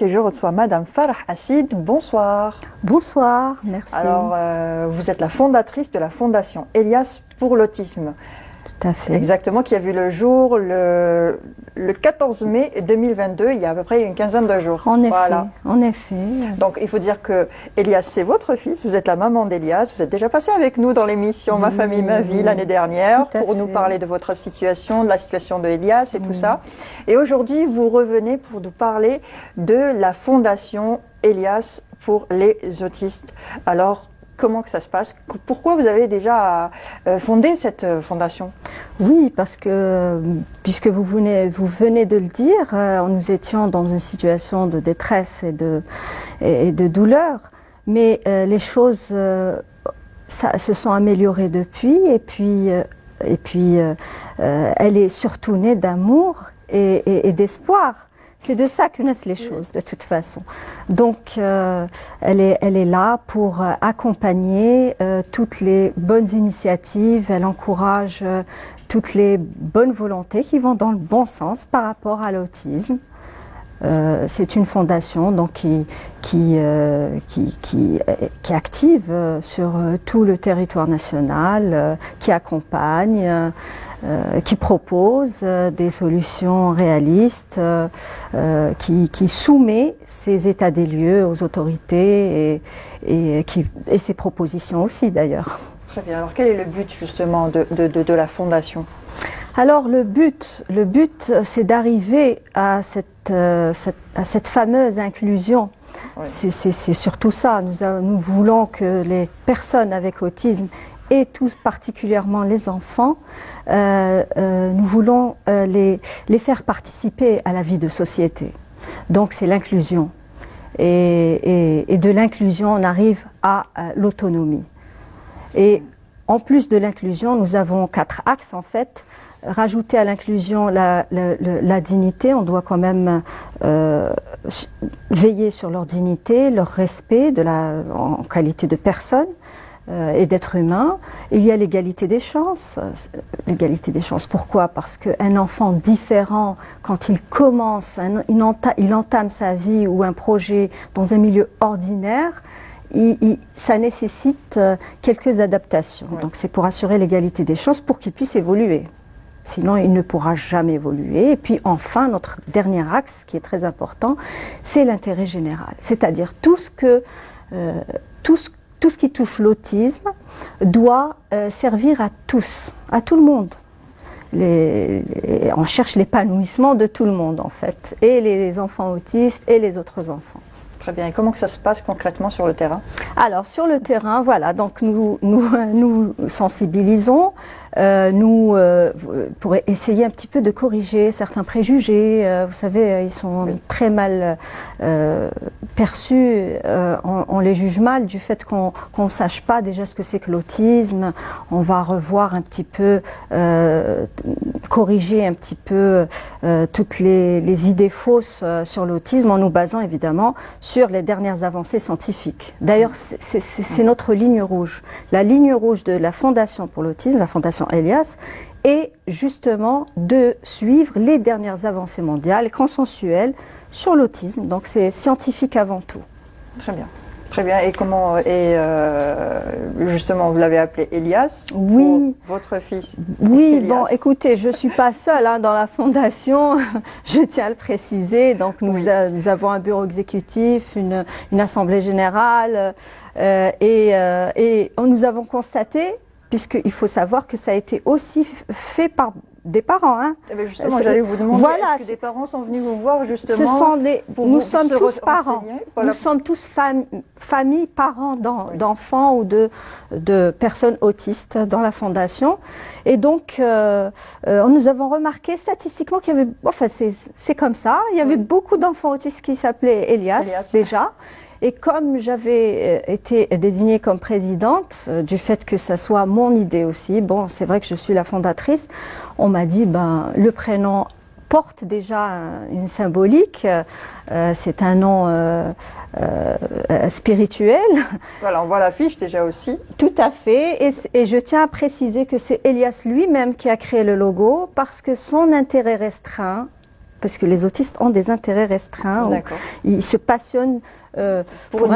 et je reçois Madame Farah Hassid. Bonsoir. Bonsoir, merci. Alors, vous êtes la fondatrice de la Fondation Elias pour l'autisme. Tout à fait. Exactement, qui a vu le jour le 14 mai 2022, il y a à peu près une quinzaine de jours. En effet, voilà. En effet. Donc, il faut dire que Elias, c'est votre fils, vous êtes la maman d'Elias, vous êtes déjà passé avec nous dans l'émission Ma famille, ma vie l'année dernière pour nous parler de votre situation, de la situation de Elias et tout ça. Et aujourd'hui, vous revenez pour nous parler de la Fondation Elias pour les autistes. Alors, comment que ça se passe? Pourquoi vous avez déjà fondé cette fondation? Oui, parce que, puisque vous venez de le dire, nous étions dans une situation de détresse et de douleur, mais les choses se sont améliorées depuis, et puis elle est surtout née d'amour et d'espoir. C'est de ça que naissent les choses, de toute façon. Donc, elle est là pour accompagner toutes les bonnes initiatives. Elle encourage toutes les bonnes volontés qui vont dans le bon sens par rapport à l'autisme. C'est une fondation donc, qui est active sur tout le territoire national, qui accompagne, qui propose des solutions réalistes, qui soumet ses états des lieux aux autorités et ses propositions aussi d'ailleurs. Très bien. Alors quel est le but justement de la fondation? Alors le but c'est d'arriver à cette fameuse inclusion. Oui. C'est surtout ça. Nous voulons que les personnes avec autisme et tous particulièrement les enfants, nous voulons les faire participer à la vie de société. Donc c'est l'inclusion. Et de l'inclusion, on arrive à l'autonomie. Et en plus de l'inclusion, nous avons 4 axes en fait. Rajouter à l'inclusion la dignité, on doit quand même veiller sur leur dignité, leur respect en qualité de personne et d'être humain. Il y a l'égalité des chances. L'égalité des chances, pourquoi? Parce qu'un enfant différent, quand il commence, il entame sa vie ou un projet dans un milieu ordinaire, ça nécessite quelques adaptations. Ouais. Donc c'est pour assurer l'égalité des chances pour qu'il puisse évoluer. Sinon, il ne pourra jamais évoluer. Et puis enfin, notre dernier axe, qui est très important, c'est l'intérêt général. C'est-à-dire tout ce qui touche l'autisme doit servir à tous, à tout le monde. On cherche l'épanouissement de tout le monde en fait, et les enfants autistes et les autres enfants. Très bien. Et comment que ça se passe concrètement sur le terrain? Alors sur le terrain, voilà, donc nous sensibilisons, pour essayer un petit peu de corriger certains préjugés. Vous savez, ils sont très mal perçus. On les juge mal du fait qu'on ne sache pas déjà ce que c'est que l'autisme. On va revoir un petit peu, corriger un petit peu toutes les idées fausses sur l'autisme en nous basant évidemment sur les dernières avancées scientifiques. D'ailleurs, c'est notre ligne rouge. La ligne rouge de la Fondation pour l'autisme, la Fondation Elias, est justement de suivre les dernières avancées mondiales, consensuelles sur l'autisme. Donc c'est scientifique avant tout. Très bien. Très bien. Et comment, justement, vous l'avez appelé Elias? Oui. Pour votre fils? Oui, Elias. Bon, écoutez, je ne suis pas seule dans la fondation, je tiens à le préciser. Donc, nous avons un bureau exécutif, une assemblée générale, et nous avons constaté, puisqu'il faut savoir que ça a été aussi fait par des parents. Hein. Justement, j'allais vous demander, voilà, est-ce que des parents sont venus vous voir justement? Nous sommes tous parents. Voilà. Nous sommes tous familles, parents d'enfants ou de personnes autistes dans la fondation. Et donc, nous avons remarqué statistiquement qu'il y avait, enfin c'est comme ça, il y avait beaucoup d'enfants autistes qui s'appelaient Elias déjà. Et comme j'avais été désignée comme présidente, du fait que ça soit mon idée aussi, bon, c'est vrai que je suis la fondatrice, on m'a dit, le prénom porte déjà une symbolique, c'est un nom spirituel. Voilà, on voit l'affiche déjà aussi. Tout à fait, et je tiens à préciser que c'est Elias lui-même qui a créé le logo, parce que son intérêt restreint parce que les autistes ont des intérêts restreints. Ils se passionnent pour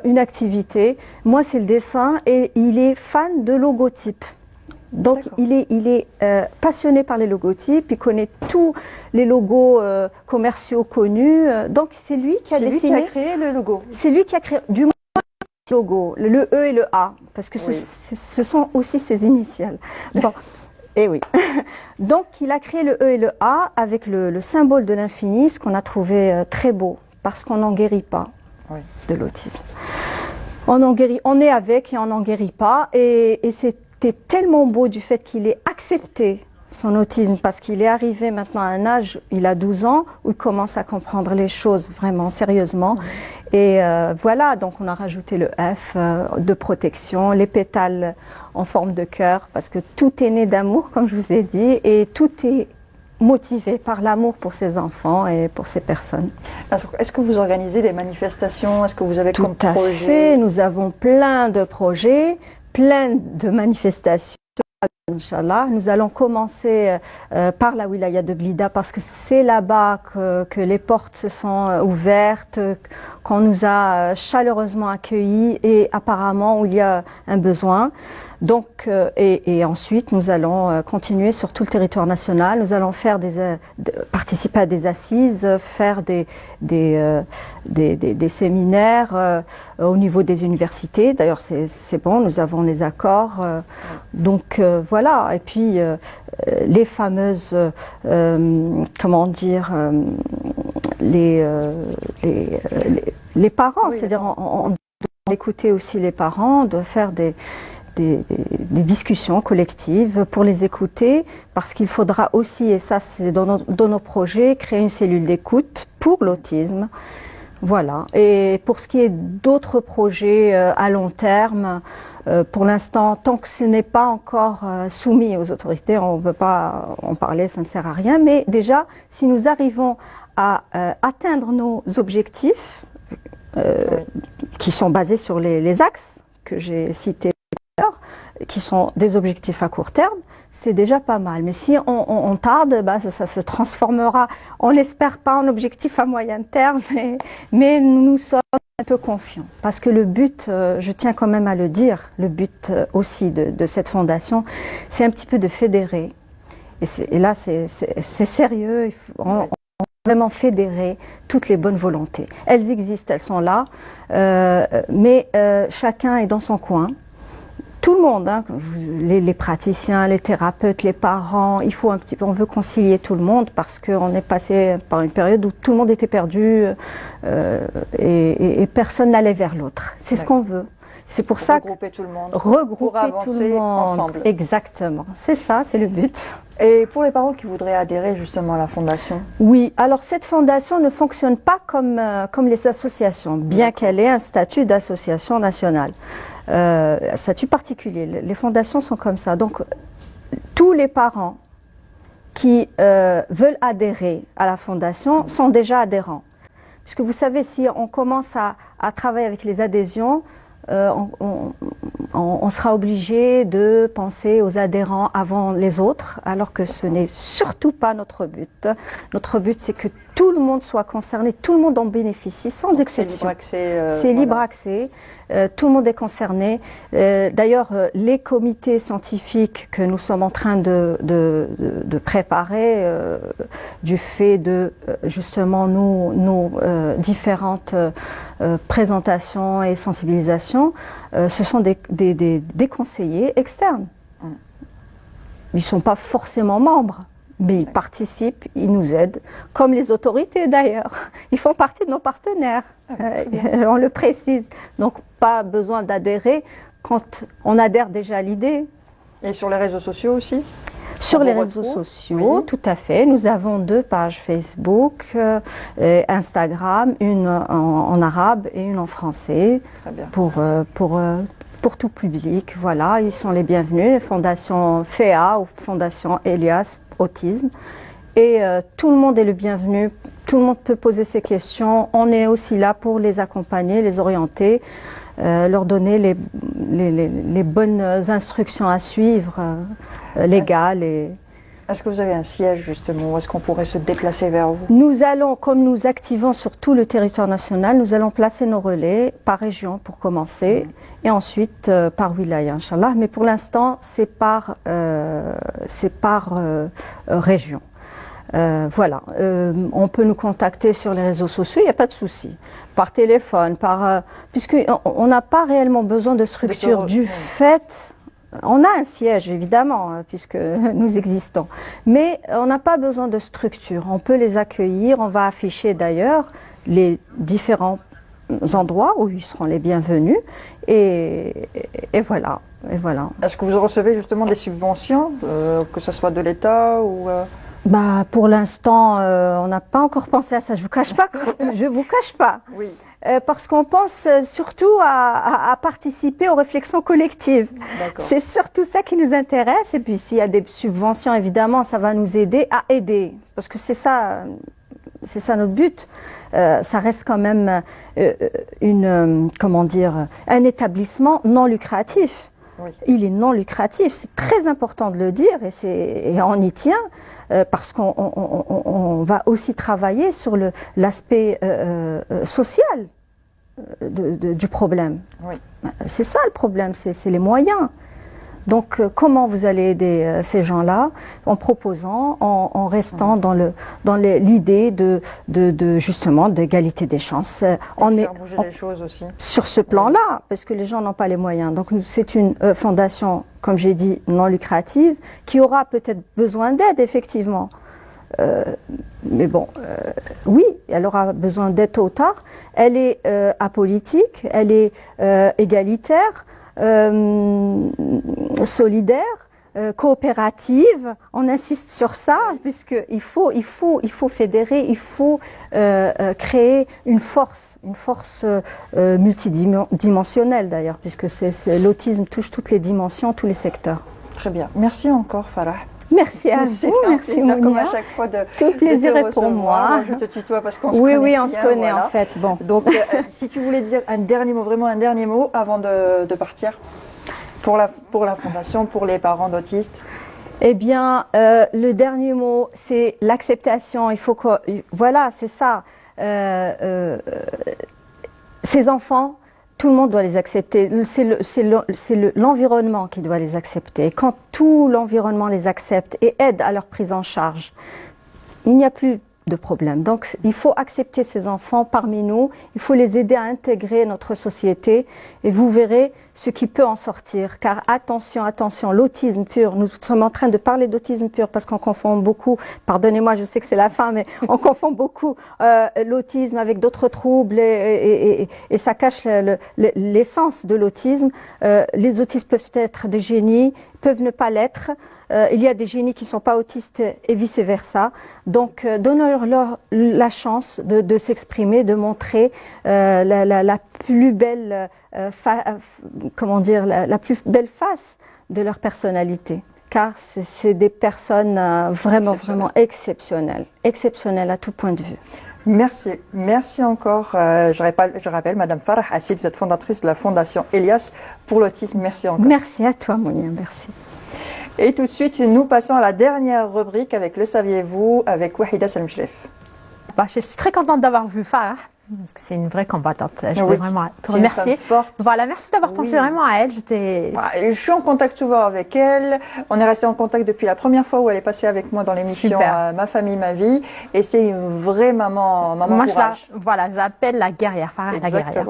une activité. Moi, c'est le dessin et il est fan de logotypes. Donc, il est passionné par les logotypes, il connaît tous les logos commerciaux connus. Donc, c'est lui qui a dessiné. C'est lui qui a créé le logo. C'est lui qui a créé, du moins, le logo, le E et le A, parce que ce sont aussi ses initiales. Bon, et oui. Donc, il a créé le E et le A avec le symbole de l'infini, ce qu'on a trouvé très beau, parce qu'on n'en guérit pas de l'autisme. On est avec et on n'en guérit pas, et c'était tellement beau du fait qu'il ait accepté son autisme, parce qu'il est arrivé maintenant à un âge, il a 12 ans, où il commence à comprendre les choses vraiment sérieusement. Et voilà, donc on a rajouté le F de protection, les pétales en forme de cœur, parce que tout est né d'amour, comme je vous ai dit, et tout est motivé par l'amour pour ses enfants et pour ces personnes. Est-ce que vous organisez des manifestations? Est-ce que vous avez comme projet? Tout à fait, nous avons plein de projets, plein de manifestations. Inch'Allah, nous allons commencer par la wilaya de Blida parce que c'est là-bas que les portes se sont ouvertes, qu'on nous a chaleureusement accueillis et apparemment où il y a un besoin. Donc, et ensuite, nous allons continuer sur tout le territoire national. Nous allons faire participer à des assises, faire des séminaires au niveau des universités. D'ailleurs, c'est bon, nous avons les accords. Donc, voilà. Et puis, les fameuses, comment dire, les parents. C'est-à-dire, on doit écouter aussi les parents, on doit faire des discussions collectives pour les écouter, parce qu'il faudra aussi, et ça c'est dans nos projets, créer une cellule d'écoute pour l'autisme. Voilà. Et pour ce qui est d'autres projets à long terme, pour l'instant, tant que ce n'est pas encore soumis aux autorités, on ne peut pas en parler, ça ne sert à rien. Mais déjà, si nous arrivons à atteindre nos objectifs, qui sont basés sur les axes que j'ai cités, qui sont des objectifs à court terme, c'est déjà pas mal. Mais si on tarde, bah, ça se transformera, on l'espère pas, en objectif à moyen terme, mais nous sommes un peu confiants. Parce que le but, je tiens quand même à le dire, le but aussi de cette fondation, c'est un petit peu de fédérer. Et là, c'est sérieux, on va vraiment fédérer toutes les bonnes volontés. Elles existent, elles sont là, mais chacun est dans son coin. Tout le monde, hein, les praticiens, les thérapeutes, les parents, il faut un petit peu, on veut concilier tout le monde parce qu'on est passé par une période où tout le monde était perdu et personne n'allait vers l'autre. C'est ce qu'on veut. C'est pour ça regrouper tout le monde, regrouper tout le monde ensemble. Exactement, c'est ça, c'est le but. Et pour les parents qui voudraient adhérer justement à la fondation? Oui, alors cette fondation ne fonctionne pas comme les associations, bien qu'elle ait un statut d'association nationale. Statut particulier. Les fondations sont comme ça. Donc, tous les parents qui veulent adhérer à la fondation sont déjà adhérents. Puisque vous savez, si on commence à travailler avec les adhésions, on sera obligé de penser aux adhérents avant les autres, alors que ce n'est surtout pas notre but. Notre but, c'est que tout le monde soit concerné, tout le monde en bénéficie, sans exception. C'est libre accès. Tout le monde est concerné. D'ailleurs, les comités scientifiques que nous sommes en train de préparer, du fait de justement nos différentes présentations et sensibilisations, ce sont des conseillers externes. Ils ne sont pas forcément membres, mais ils participent, ils nous aident, comme les autorités d'ailleurs. Ils font partie de nos partenaires, on le précise. Donc pas besoin d'adhérer quand on adhère déjà à l'idée. Et sur les réseaux sociaux aussi? Sur les réseaux sociaux, oui. Tout à fait. Nous avons 2 pages Facebook, Instagram, une en arabe et une en français. Très bien. Pour tout public. Voilà, ils sont les bienvenus. Fondation FEA ou Fondation Elias Autisme. Et tout le monde est le bienvenu. Tout le monde peut poser ses questions. On est aussi là pour les accompagner, les orienter, leur donner les bonnes instructions à suivre, légales. Est-ce que vous avez un siège justement, ou est-ce qu'on pourrait se déplacer vers vous? Nous allons, comme nous activons sur tout le territoire national, nous allons placer nos relais par région pour commencer, et ensuite par wilaya, Inch'Allah. Mais pour l'instant, c'est par région. Voilà, on peut nous contacter sur les réseaux sociaux, il n'y a pas de souci. Par téléphone, puisqu'on n'a pas réellement besoin de structure du fait. On a un siège, évidemment, puisque nous existons, mais on n'a pas besoin de structure. On peut les accueillir, on va afficher d'ailleurs les différents endroits où ils seront les bienvenus, et voilà. Est-ce que vous recevez justement des subventions, que ce soit de l'État ou... Pour l'instant, on n'a pas encore pensé à ça. Je vous cache pas. Je vous cache pas. Oui. Parce qu'on pense surtout à participer aux réflexions collectives. C'est surtout ça qui nous intéresse. Et puis s'il y a des subventions, évidemment, ça va nous aider à aider. Parce que c'est ça notre but. Ça reste quand même un établissement non lucratif. Oui. Il est non lucratif. C'est très important de le dire, et on y tient. Parce qu'on va aussi travailler sur l'aspect social du problème. Oui. C'est ça le problème, c'est les moyens. Donc comment vous allez aider ces gens-là? En proposant, en restant dans l'idée de justement d'égalité des chances. Faire bouger les choses aussi. Sur ce plan-là, parce que les gens n'ont pas les moyens. Donc c'est une fondation, comme j'ai dit, non lucrative, qui aura peut-être besoin d'aide, effectivement. Mais bon, oui, elle aura besoin d'aide tôt ou tard. Elle est apolitique, elle est égalitaire, solidaire, coopérative. On insiste sur ça, puisqu'il faut fédérer, il faut créer une force multidimensionnelle d'ailleurs, puisque l'autisme touche toutes les dimensions, tous les secteurs. Très bien. Merci encore, Farah. Merci à vous, merci Mounia. Comme à chaque fois tout plaisir est pour moi. Je te tutoie parce qu'on se connaît. Oui, on se connaît en fait. Bon. Donc, si tu voulais dire un dernier mot avant de partir pour la fondation, pour les parents d'autistes. Eh bien, le dernier mot, c'est l'acceptation. Il faut voilà, c'est ça. Ces enfants, tout le monde doit les accepter. C'est l'environnement qui doit les accepter. Quand tout l'environnement les accepte et aide à leur prise en charge, il n'y a plus de problème. Donc il faut accepter ces enfants parmi nous, il faut les aider à intégrer notre société, et vous verrez ce qui peut en sortir. Car attention, l'autisme pur, nous sommes en train de parler d'autisme pur parce qu'on confond beaucoup, pardonnez-moi, je sais que c'est la fin, mais on confond beaucoup l'autisme avec d'autres troubles, et ça cache l'essence de l'autisme. Les autistes peuvent être des génies, peuvent ne pas l'être. Il y a des génies qui ne sont pas autistes et vice-versa. Donc, donnons-leur la chance de s'exprimer, de montrer la plus belle, la plus belle face de leur personnalité. Car c'est des personnes vraiment exceptionnelles à tout point de vue. Merci encore. Je rappelle, Madame Farah Hassid, vous êtes fondatrice de la Fondation Elias pour l'autisme. Merci encore. Merci à toi, Mounia, merci. Et tout de suite, nous passons à la dernière rubrique avec Le Saviez-vous avec Wahida Salmchlef. Je suis très contente d'avoir vu Farah, parce que c'est une vraie combattante. Je voulais vraiment te remercier. Voilà, merci d'avoir pensé vraiment à elle. Je suis en contact souvent avec elle. On est resté en contact depuis la première fois où elle est passée avec moi dans l'émission Ma famille, ma vie. Et c'est une vraie maman Moi, courage. je l'appelle la guerrière, Farah, la guerrière.